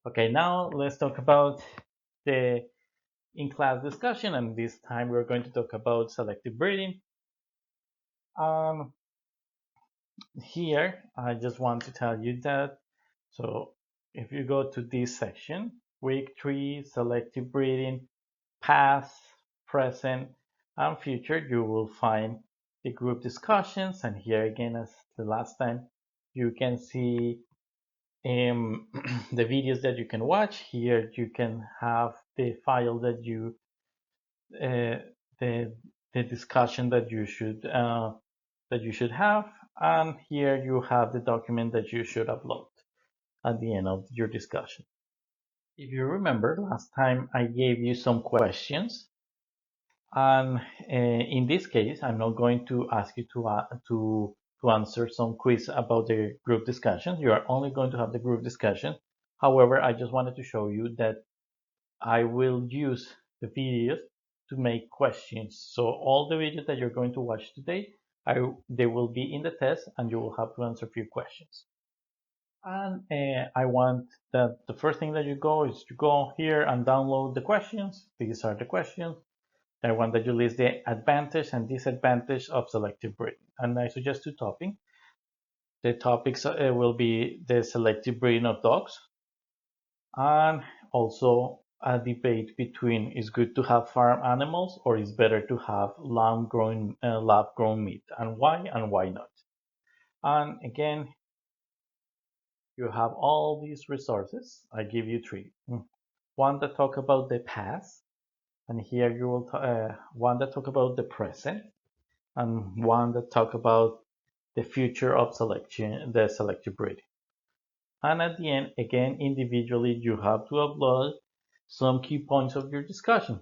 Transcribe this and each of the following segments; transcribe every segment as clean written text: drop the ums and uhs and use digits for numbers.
Okay, now let's talk about the in-class discussion, and this time we're going to talk about selective breeding. Um, Here, I just want to tell you that, so if you go to this section, week 3, selective breeding, past, present, and future, you will find the group discussions, and here again, as the last time, you can see the videos that you can watch. Here you can have the file that you uh, the the discussion that you should have, and here you have the document that you should upload at the end of your discussion. If you remember, last time I gave you some questions, and in this case, I'm not going to ask you to answer some quiz about the group discussion. You are only going to have the group discussion. However, I just wanted to show you that I will use the videos to make questions. So all the videos that you're going to watch today, they will be in the test, and you will have to answer a few questions. And I want that the first thing that you go is to go here and download the questions. These are the questions. I want that you list the advantage and disadvantage of selective breeding. And I suggest two topics. The topics will be the selective breeding of dogs, and also a debate between is good to have farm animals or is better to have lab grown meat, and why not. And again, you have all these resources. I give you three. One that talk about the past, and here you will one that talk about the present, and one that talk about the future of the selective breeding. And at the end, again, individually, you have to upload some key points of your discussion.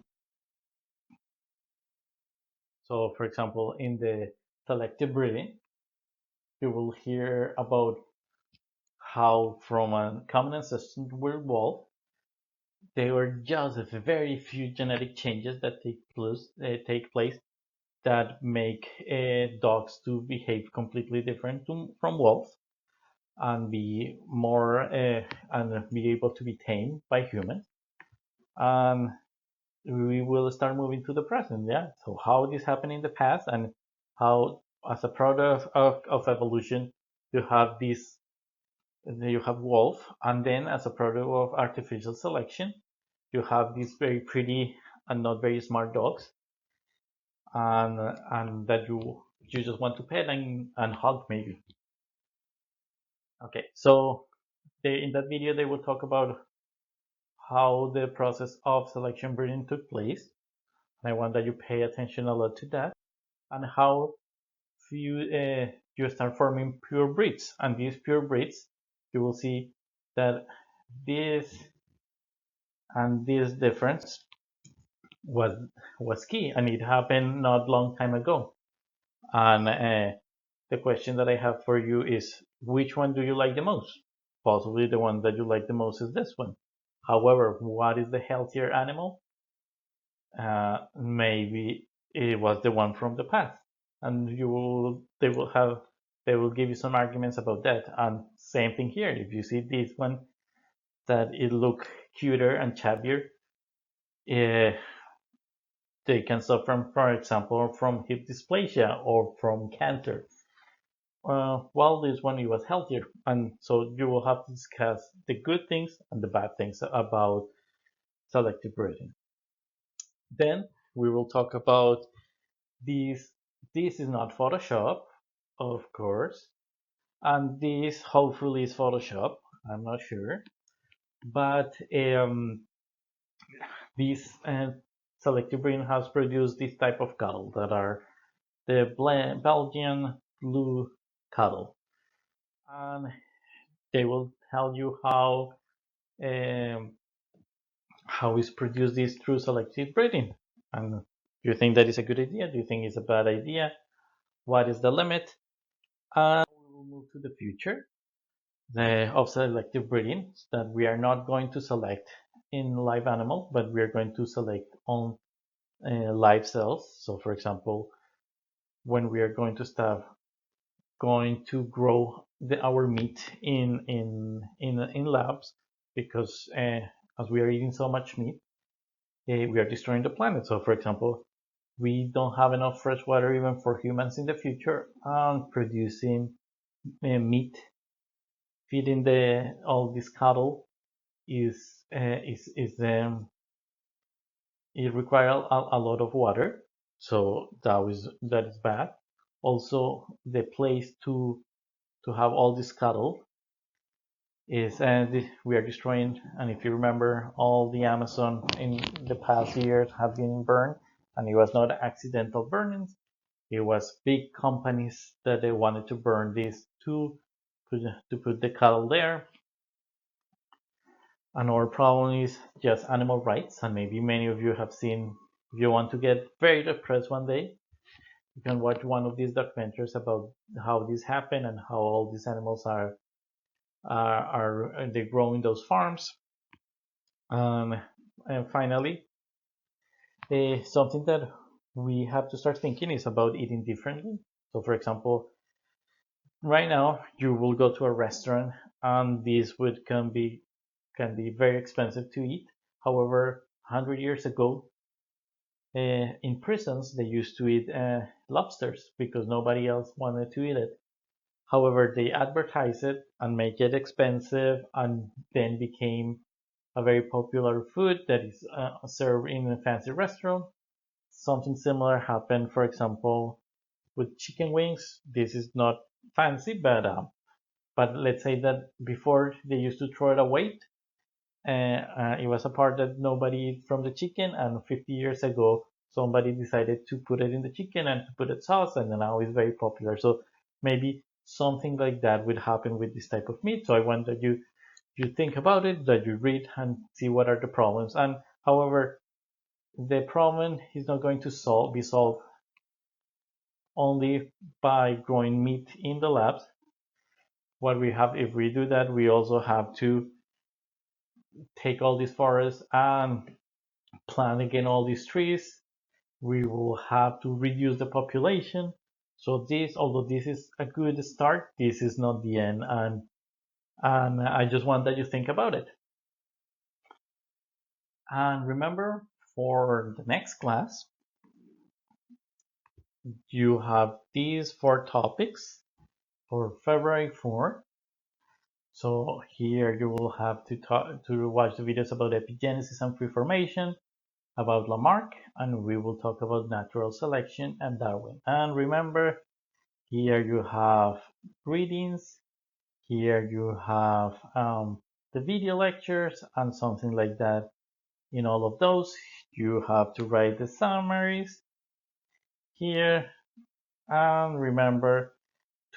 So, for example, in the selective breeding, you will hear about how from a common ancestor wolf, there were just very few genetic changes that take place that make dogs to behave completely different from wolves and be more and be able to be tamed by humans. And we will start moving to the present. Yeah. So how this happened in the past, and how, as a product of evolution, you have this, you have wolf, and then as a product of artificial selection, you have these very pretty and not very smart dogs, and that you just want to pet and hug maybe. Okay, so in that video they will talk about how the process of selection breeding took place. And I want that you pay attention a lot to that, and how you start forming pure breeds. And these pure breeds, you will see that this this difference was key, and it happened not long time ago. And the question that I have for you is, which one do you like the most? Possibly the one that you like the most is this one. However, what is the healthier animal? Maybe it was the one from the past, and they will give you some arguments about that. And same thing here. If you see this one that it look cuter and chubbier, uh, they can suffer from, for example, from hip dysplasia or from cancer. While this one it was healthier, and so you will have to discuss the good things and the bad things about selective breeding. Then we will talk about these. This is not Photoshop, of course, and this hopefully is Photoshop. I'm not sure, but this selective breeding has produced this type of cattle that are the Belgian blue cattle, and they will tell you um, how is produced this through selective breeding. And do you think that is a good idea? Do you think it's a bad idea? What is the limit? And we will move to the future of selective breeding, that we are not going to select in live animals, but we are going to select on live cells. So, for example, when we are going to start going to grow our meat in labs, because as we are eating so much meat, we are destroying the planet. So, for example, we don't have enough fresh water even for humans in the future, and producing meat, feeding the all this cattle is it requires a lot of water, so that is bad. Also, the place to have all this cattle is we are destroying. And if you remember, all the Amazon in the past years have been burned, and it was not accidental burnings. It was big companies that they wanted to burn this to put the cattle there. Another problem is just animal rights, and maybe many of you have seen. If you want to get very depressed one day, you can watch one of these documentaries about how this happened and how all these animals are they grow in those farms. Um, and finally, something that we have to start thinking is about eating differently. So, for example, right now you will go to a restaurant, and this would can be very expensive to eat. However, 100 years ago, in prisons they used to eat lobsters because nobody else wanted to eat it. However, they advertise it and make it expensive, and then became a very popular food that is served in a fancy restaurant. Something similar happened, for example, with chicken wings. This is not fancy, but let's say that before they used to throw it away. It was a part that nobody eat from the chicken, and 50 years ago, somebody decided to put it in the chicken and to put it sauce, and now it's very popular. So maybe something like that would happen with this type of meat. So I want that you think about it, that you read and see what are the problems. And however, the problem is not going to be solved only by growing meat in the labs. What we have, if we do that, we also have to take all these forests and plant again all these trees. We will have to reduce the population. So this, although this is a good start, this is not the end. And I just want that you think about it. And remember, for the next class, you have these 4 topics for February 4th. So here you will have to watch the videos about epigenesis and free formation, about Lamarck, and we will talk about natural selection and Darwin. And remember, here you have readings, here you have the video lectures and something like that. In all of those, you have to write the summaries here, and remember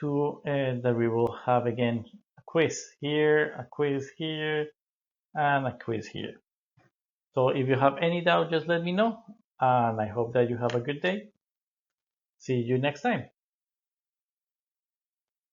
that we will have again a quiz here, a quiz here, and a quiz here. So if you have any doubt, just let me know, and I hope that you have a good day. See you next time.